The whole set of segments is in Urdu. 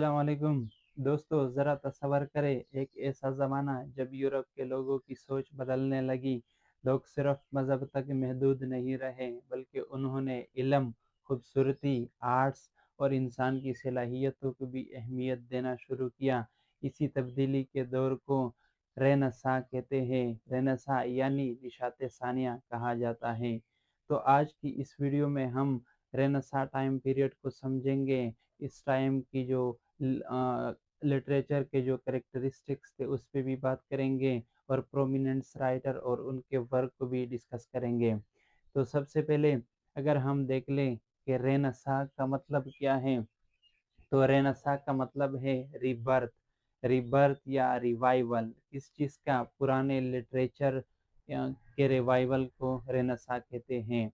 السلام علیکم دوستو، ذرا تصور کریں ایک ایسا زمانہ جب یورپ کے لوگوں کی سوچ بدلنے لگی۔ لوگ صرف مذہب تک محدود نہیں رہے بلکہ انہوں نے علم، خوبصورتی، آرٹس اور انسان کی صلاحیتوں کو بھی اہمیت دینا شروع کیا۔ اسی تبدیلی کے دور کو رینساں کہتے ہیں۔ رینساں یعنی نشاط ثانیہ کہا جاتا ہے۔ تو آج کی اس ویڈیو میں ہم رینساں ٹائم پیریڈ کو سمجھیں گے۔ اس ٹائم کی جو لٹریچر کے جو کریکٹرسٹکس تھے اس پہ بھی بات کریں گے، اور پرومیننٹس رائٹر اور ان کے ورک کو بھی ڈسکس کریں گے۔ تو سب سے پہلے اگر ہم دیکھ لیں کہ رینساں کا مطلب کیا ہے، تو رینساں کا مطلب ہے ریبرتھ یا ریوائول۔ اس چیز کا پرانے لٹریچر کے ریوائول کو رینساں کہتے ہیں۔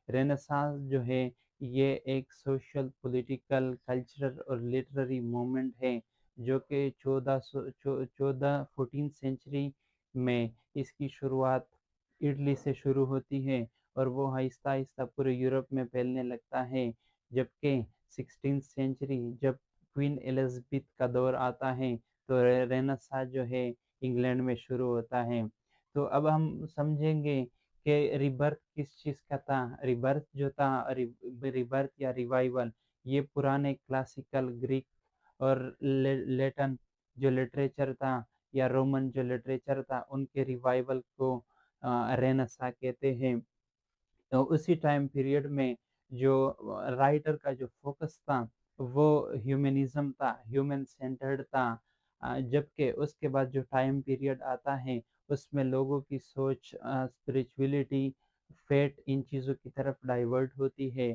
رینساں جو ہے یہ ایک سوشل، پولیٹیکل، کلچرل اور لٹریری موومنٹ ہے جو کہ 14 سینچری میں اس کی شروعات اٹلی سے شروع ہوتی ہے، اور وہ آہستہ آہستہ پورے یورپ میں پھیلنے لگتا ہے۔ جبکہ 16 سینچری جب کوئین الزبتھ کا دور آتا ہے تو رینساں جو ہے انگلینڈ میں شروع ہوتا ہے۔ تو اب ہم سمجھیں گے کہ ریبرتھ کس چیز کا تھا۔ ریبرتھ جو تھا، ریبرتھ یا ریوائول، یہ پرانے کلاسیکل گریک اور لیٹن جو لٹریچر تھا، یا رومن جو لٹریچر تھا، ان کے ریوائول کو رینساں کہتے ہیں۔ تو اسی ٹائم پیریڈ میں جو رائٹر کا جو فوکس تھا وہ ہیومنزم تھا، ہیومن سینٹرڈ تھا۔ جبکہ اس کے بعد جو ٹائم پیریڈ آتا ہے اس میں لوگوں کی سوچ اسپریچولیٹی، فیٹ، ان چیزوں کی طرف ڈائیورٹ ہوتی ہے۔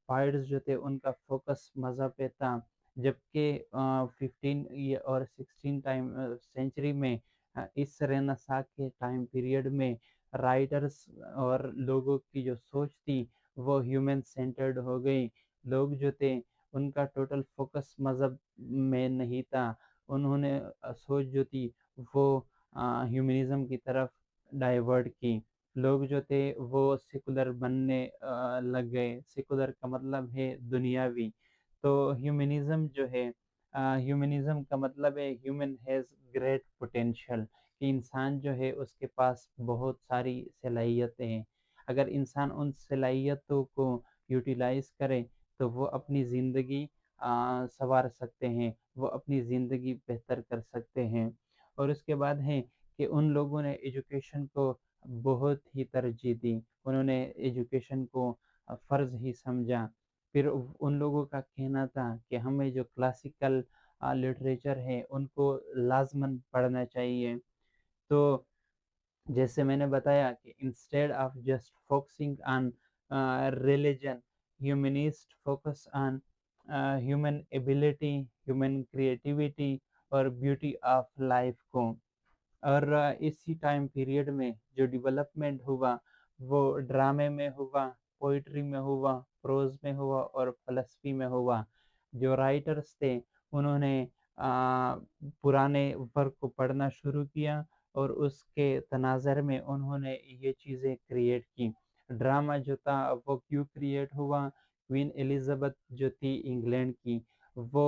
پائرز جو تھے ان کا فوکس مذہب پہ تھا۔ جبکہ 15 اور 16 سینچری میں اس رینساں کے ٹائم پیریڈ میں رائٹرز اور لوگوں کی جو سوچ تھی وہ ہیومن سینٹرڈ ہو گئی۔ لوگ جو تھے ان کا ٹوٹل فوکس مذہب میں نہیں تھا، انہوں نے سوچ جو تھی وہ ہیومنزم کی طرف ڈائیورٹ کی۔ لوگ جو تھے وہ سیکولر بننے لگ گئے۔ سیکولر کا مطلب ہے دنیاوی۔ تو ہیومنزم جو ہے، ہیومنزم کا مطلب ہے ہیومن ہیز گریٹ پوٹینشیل، کہ انسان جو ہے اس کے پاس بہت ساری صلاحیتیں ہیں۔ اگر انسان ان صلاحیتوں کو یوٹیلائز کرے تو وہ اپنی زندگی سنوار سکتے ہیں، وہ اپنی زندگی بہتر کر سکتے ہیں۔ اور اس کے بعد ہے کہ ان لوگوں نے ایجوکیشن کو بہت ہی ترجیح دی، انہوں نے ایجوکیشن کو فرض ہی سمجھا۔ پھر ان لوگوں کا کہنا تھا کہ ہمیں جو کلاسیکل لٹریچر ہے ان کو لازماً پڑھنا چاہیے۔ تو جیسے میں نے بتایا کہ instead of just focusing on religion, humanist focus on human ability, human creativity اور بیوٹی آف لائف کو۔ اور اسی ٹائم پیریڈ میں جو ڈیولپمنٹ ہوا وہ ڈرامے میں ہوا، پوئٹری میں ہوا، پروز میں ہوا اور فلسفی میں ہوا۔ جو رائٹرز تھے انہوں نے پرانے ورک کو پڑھنا شروع کیا، اور اس کے تناظر میں انہوں نے یہ چیزیں کریٹ کی۔ ڈرامہ جو تھا وہ کیوں کریٹ ہوا؟ کوئین الزبتھ جو تھی انگلینڈ کی، وہ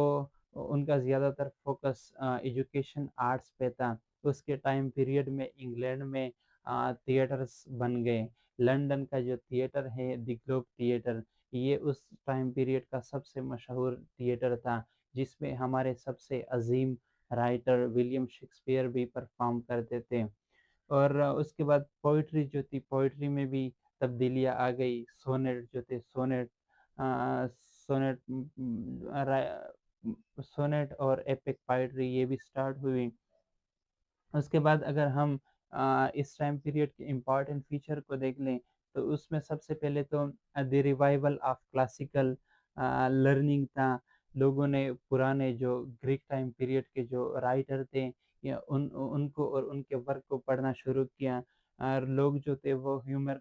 ان کا زیادہ تر فوکس ایجوکیشن، آرٹس پہ تھا۔ اس کے ٹائم پیریڈ میں انگلینڈ میں تھیٹرز بن گئے۔ لنڈن کا جو تھیٹر ہے، دی گلوب تھیٹر، یہ اس ٹائم پیریڈ کا سب سے مشہور تھیٹر تھا، جس میں ہمارے سب سے عظیم رائٹر ولیم شیکسپیئر بھی پرفارم کرتے تھے۔ اور اس کے بعد پوئٹری جو تھی، پوئٹری میں بھی تبدیلیاں آ گئی۔ سونیٹ جو تھے، سونیٹ سونیٹ اور ایپک پوئٹری یہ بھی سٹارٹ ہوئی۔ اس کے بعد اگر ہم اس ٹائم پیریڈ کے امپورٹنٹ فیچر کو دیکھ لیں تو اس میں سب سے پہلے تو دی ریوائول آف کلاسیکل لرننگ تھا۔ لوگوں نے پرانے جو گریک ٹائم پیریڈ کے جو رائٹر تھے یا ان کو اور ان کے ورک کو پڑھنا شروع کیا۔ اور لوگ جو تھے وہ ہومر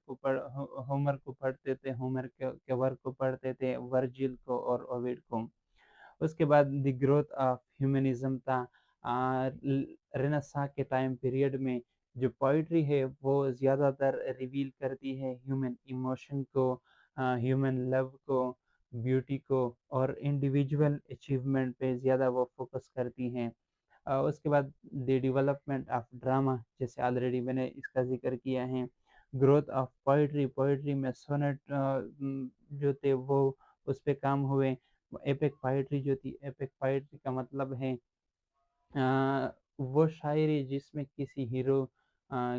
کو پڑھتے تھے، ہومر کے ورک کو پڑھتے تھے، ورجل کو اور اویڈ کو۔ اس کے بعد دی گروتھ آف ہیومنزم تھا۔ رینساں کے ٹائم پیریڈ میں جو پوئٹری ہے وہ زیادہ تر ریویل کرتی ہے ہیومن ایموشن کو، ہیومن لو کو، بیوٹی کو اور انڈیویجول اچیومنٹ پہ زیادہ وہ فوکس کرتی ہیں۔ اس کے بعد دی ڈیولپمنٹ آف ڈرامہ، جیسے آلریڈی میں نے اس کا ذکر کیا ہے۔ گروتھ آف پوئٹری، پوئٹری میں سونٹ جو تھے وہ اس پہ کام ہوئے۔ ایپک پوئٹری جو تھی، ایپک پوئٹری کا مطلب ہے وہ شاعری جس میں کسی ہیرو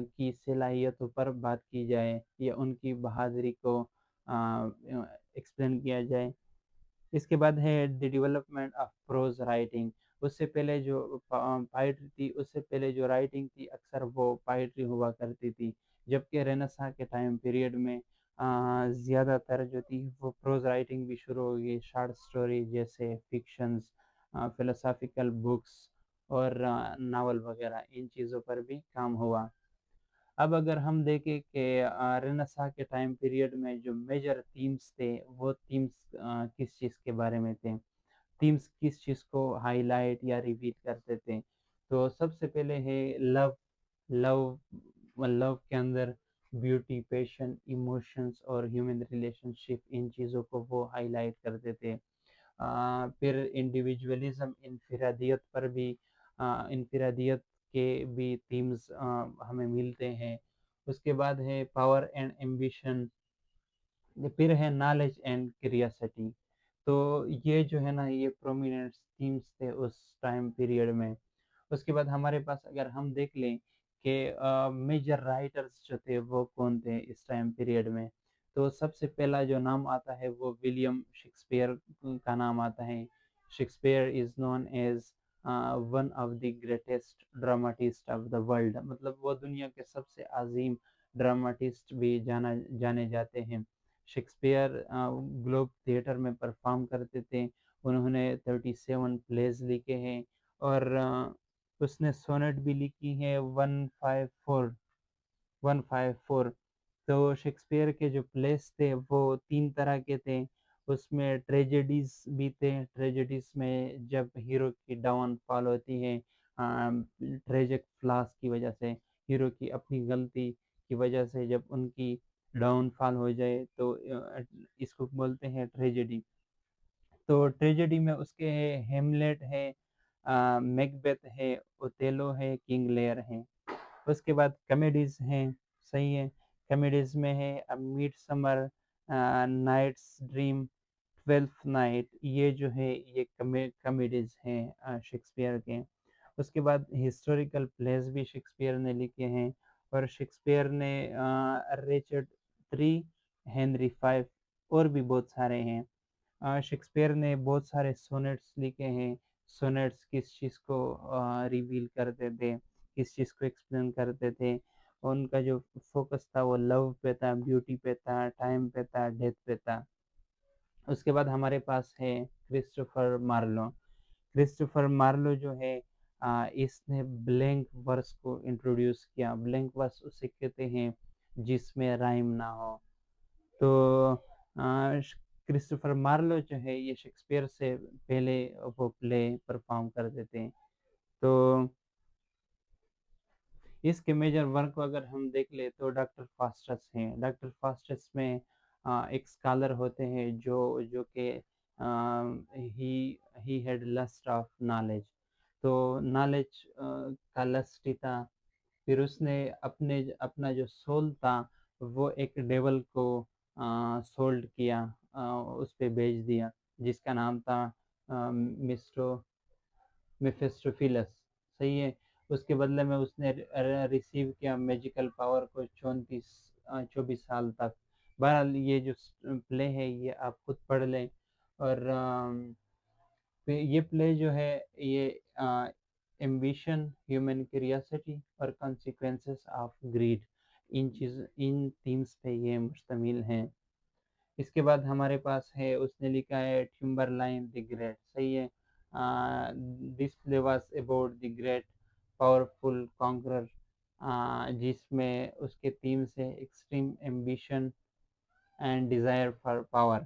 کی صلاحیتوں پر بات کی جائے یا ان کی بہادری کو ایکسپلین کیا جائے۔ اس کے بعد ہے the development of prose writing. اس سے پہلے جو پائٹری تھی، اس سے پہلے جو رائٹنگ تھی اکثر وہ پائٹری ہوا کرتی تھی، جبکہ رینیسانس کے ٹائم پیریڈ میں زیادہ تر جو تھی وہ پروز رائٹنگ بھی شروع ہو گئی، شارٹ سٹوری جیسے فکشنز، فلسافیکل بکس اور ناول وغیرہ، ان چیزوں پر بھی کام ہوا۔ اب اگر ہم دیکھیں کہ رینیسانس کے ٹائم پیریڈ میں جو میجر تھیمز تھے، وہ تھیمز کس چیز کے بارے میں تھے، تھیمز کس چیز کو ہائی لائٹ یا ریپیٹ کرتے تھے؟ تو سب سے پہلے ہے لو۔ لو کے اندر بیوٹی، پیشن، ایموشنز اور ہیومن ریلیشن شپ، ان چیزوں کو وہ ہائی لائٹ کرتے تھے۔ پھر انڈیویجولزم، انفرادیت پر بھی انفرادیت کے بھی تھیمز ہمیں ملتے ہیں۔ اس کے بعد ہے پاور اینڈ ایمبیشن، پھر ہے نالج اینڈ کریاسٹی۔ تو یہ جو ہے نا، یہ پرومیننٹ تھیمز تھے اس ٹائم پیریڈ میں۔ اس کے بعد ہمارے پاس اگر ہم دیکھ لیں کہ میجر رائٹرز جو تھے وہ کون تھے اس ٹائم پیریڈ میں، تو سب سے پہلا جو نام آتا ہے وہ ولیم شیکسپیئر کا نام آتا ہے۔ Shakespeare is known as one of the greatest dramatist of the world, مطلب وہ دنیا کے سب سے عظیم ڈراماٹسٹ بھی جانے جاتے ہیں۔ شیکسپیئر گلوب تھیٹر میں پرفارم کرتے تھے، انہوں نے 37 پلیز لکھے ہیں، اور اس نے سونٹ بھی لکھی ہے 154۔ تو شیکسپیئر کے جو پلیس تھے وہ 3 طرح کے تھے، اس میں ٹریجڈیز بھی تھے۔ ٹریجڈیز میں جب ہیرو کی ڈاؤن فال ہوتی ہے ٹریجک فلاس کی وجہ سے، ہیرو کی اپنی غلطی کی وجہ سے جب ان کی ڈاؤن فال ہو جائے تو اس کو بولتے ہیں ٹریجڈی۔ تو ٹریجڈی میں اس کے ہیملیٹ ہے، میکبیتھ ہے، اوتیلو ہے، کنگ لیئر ہے۔ اس کے بعد کمیڈیز ہیں، صحیح ہے۔ کمیڈیز میں ہے میڈ سمر نائٹس ڈریم، ٹویلتھ نائٹ، یہ جو ہے یہ کمیڈیز ہیں شیکسپیئر کے۔ اس کے بعد ہسٹوریکل پلیز بھی شیکسپیئر نے لکھے ہیں، اور شیکسپیئر نے ریچرڈ 3، ہنری 5 اور بھی بہت سارے ہیں۔ شیکسپیئر نے بہت سارے سونیٹس لکھے ہیں۔ سونیٹس کس چیز کو ریویل کرتے تھے، کس چیز کو ایکسپلین کرتے تھے؟ ان کا جو فوکس تھا وہ لو پہ تھا، بیوٹی پہ تھا، ٹائم پہ تھا، ڈیتھ پہ تھا۔ اس کے بعد ہمارے پاس ہے کرسٹوفر مارلو۔ کرسٹوفر مارلو جو ہے اس نے بلینک ورس کو انٹروڈیوس کیا۔ بلینک ورس اسے کہتے ہیں جس میں رائم نہ ہو۔ تو کرسٹوفر مارلو جو ہے یہ شیکسپیئر سے پہلے وہ پلے پرفارم کرتے تھے۔ تو اس کے میجر ورک کو اگر ہم دیکھ لیں تو ڈاکٹر فاسٹس ہیں۔ ڈاکٹر فاسٹس میں ایک اسکالر ہوتے ہیں جو کہ he had list of knowledge, تو نالج کا لسٹ ہی تھا۔ پھر اس نے اپنا جو سول تھا وہ ایک ڈیول کو سولڈ کیا، اس پہ بیچ دیا، جس کا نام تھا میفیسٹوفیلس، صحیح ہے۔ اس کے بدلے میں اس نے ریسیو کیا میجیکل پاور کو 24 سال تک۔ بہرحال یہ جو پلے ہے یہ آپ خود پڑھ لیں، اور یہ پلے جو ہے یہ ایمبیشن، ہیومن کیریاسٹی اور کانسیکوینسز آف گریڈ، ان تھیمز پہ یہ مشتمل ہیں۔ اس کے بعد ہمارے پاس ہے، اس نے لکھا ہے ٹمبر لائن دی گریٹ، صحیح ہے۔ This play was about the great powerful conqueror, جس میں اس کے تھیمز ہے extreme ambition and desire for power.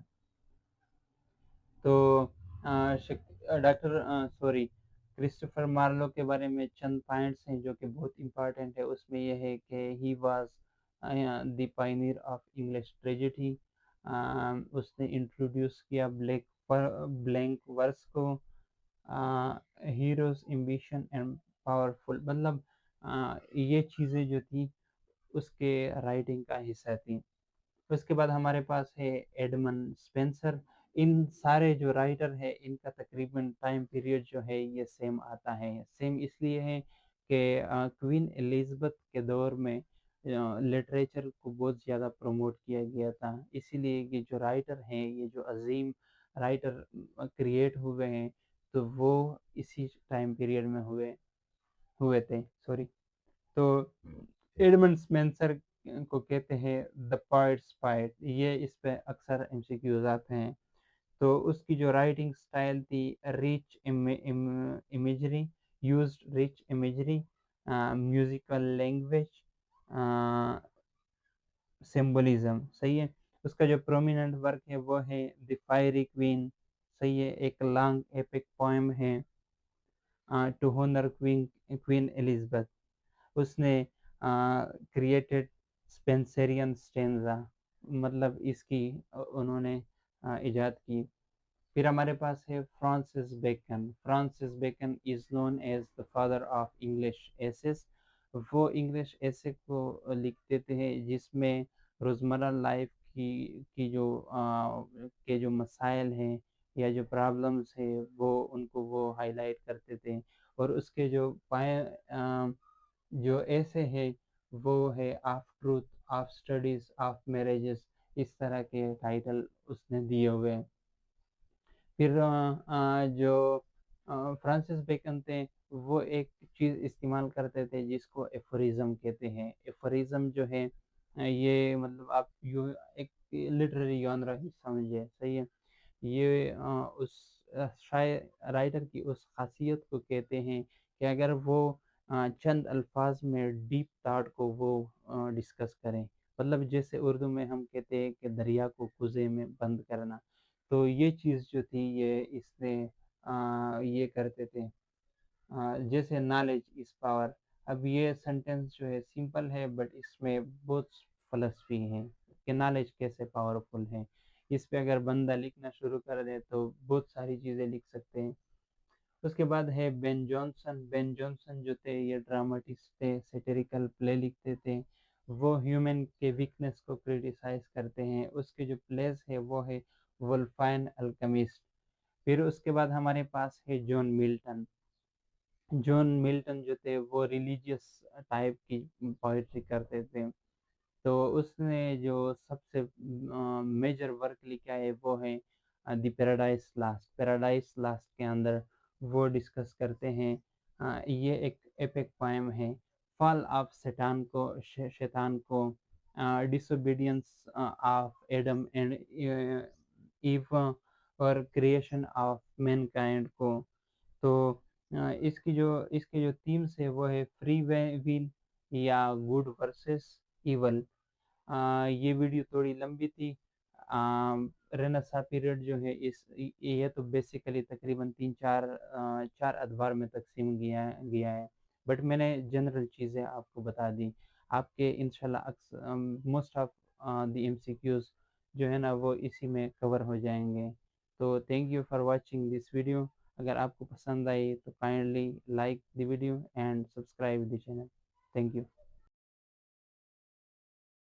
تو کرسٹوفر مارلو کے بارے میں چند پوائنٹس ہیں جو کہ بہت امپارٹنٹ ہے۔ اس میں یہ ہے کہ he was the pioneer of English tragedy, اس نے انٹروڈیوس کیا بلینک ورس کو، ہیروز ایمبیشن اینڈ پاورفل، مطلب یہ چیزیں جو تھیں اس کے رائٹنگ کا حصہ تھیں۔ اس کے بعد ہمارے پاس ہے ایڈمن اسپینسر۔ ان سارے جو رائٹر ہے ان کا تقریباً ٹائم پیریڈ جو ہے یہ سیم آتا ہے، سیم اس لیے ہے کہ کوئین ایلزابتھ کے دور میں لٹریچر کو بہت زیادہ پروموٹ کیا گیا تھا، اسی لیے یہ جو رائٹر ہیں، یہ جو عظیم رائٹر کریٹ ہوئے ہیں تو وہ اسی ٹائم پیریڈ میں ہوئے تھے، سوری۔ تو ایڈمنڈ اسپینسر کو کہتے ہیں دا پوئٹس پوئٹ، یہ اس پہ اکثر ایم سی کیوز آتے ہیں۔ تو اس کی جو رائٹنگ سٹائل تھی، reach imagery, used reach imagery, musical language, symbolism, صحیح ہے۔ اس کا جو پرومیننٹ ورک ہے وہ ہے دی فائری کوئین، صحیح ہے، ایک لانگ ایپک پوئم ہے ٹو ہونر کوئین ایلزابتھ۔ اس نے کریٹڈ اسپینسرین اسٹینزا، مطلب اس کی انہوں نے ایجاد کی۔ پھر ہمارے پاس ہے Francis Bacon. Francis Bacon is known as the father of English essays. وہ انگلش ایسے کو لکھتے تھے جس میں روزمرہ لائف کی جو مسائل ہیں یا جو پرابلمس ہیں وہ ہائی لائٹ کرتے تھے، اور اس کے جو ایسے ہے وہ ہے of truth, of studies, of marriages, اس طرح کے ٹائٹل اس نے دیے ہوئے۔ پھر جو فرانسس بیکن تھے وہ ایک چیز استعمال کرتے تھے جس کو ایفوریزم کہتے ہیں۔ ایفوریزم جو ہے یہ مطلب آپ ایک لٹریری جانرا ہی سمجھے، صحیح ہے۔ یہ اس رائٹر کی اس خاصیت کو کہتے ہیں کہ اگر وہ چند الفاظ میں ڈیپ تھاٹ کو وہ ڈسکس کریں، مطلب جیسے اردو میں ہم کہتے ہیں کہ دریا کو کوزے میں بند کرنا، تو یہ چیز جو تھی یہ اس نے یہ کرتے تھے، جیسے نالج از پاور۔ اب یہ سینٹینس جو ہے سمپل ہے بٹ اس میں بہت فلسفی ہے کہ نالج کیسے پاورفل ہے۔ اس پہ اگر بندہ لکھنا شروع کر دے تو بہت ساری چیزیں لکھ سکتے ہیں۔ اس کے بعد ہے بین جانسن۔ بین جانسن جو تھے یہ ڈراماٹسٹ تھے، سیٹیریکل پلے لکھتے تھے، وہ ہیومن کے ویکنس کو کریٹیسائز کرتے ہیں۔ اس کے جو پلیز ہے وہ ہے ولفائن الکیمسٹ۔ پھر اس کے بعد ہمارے پاس ہے جان ملٹن۔ جان ملٹن جو تھے وہ ریلیجیس ٹائپ کی پوئٹری کرتے تھے، تو اس نے جو سب سے میجر ورک لکھا ہے وہ ہے the paradise last. Paradise last کے اندر وہ ڈسکس کرتے ہیں، یہ ایک ایپک پوئم ہے، فال آف شیطان کو، ڈس اوبیڈینس آف ایڈم اینڈ ایو، اور کریشن آف مین کائنڈ کو۔ تو اس کے جو تھیمس ہے وہ ہے فری ویل یا گڈ ورسز ایول۔ یہ ویڈیو تھوڑی لمبی تھی۔ رینسا پیریڈ جو ہے یہ تو بیسیکلی تقریباً چار ادوار میں تقسیم گیا ہے، بٹ میں نے جنرل چیزیں آپ کو بتا دی۔ آپ کے انشاءاللہ most of the M C Qs جو ہے نا وہ اسی میں کور ہو جائیں گے۔ تو thank you for watching this video. اگر آپ کو پسند آئی تو kindly like the video and subscribe the channel. Thank you.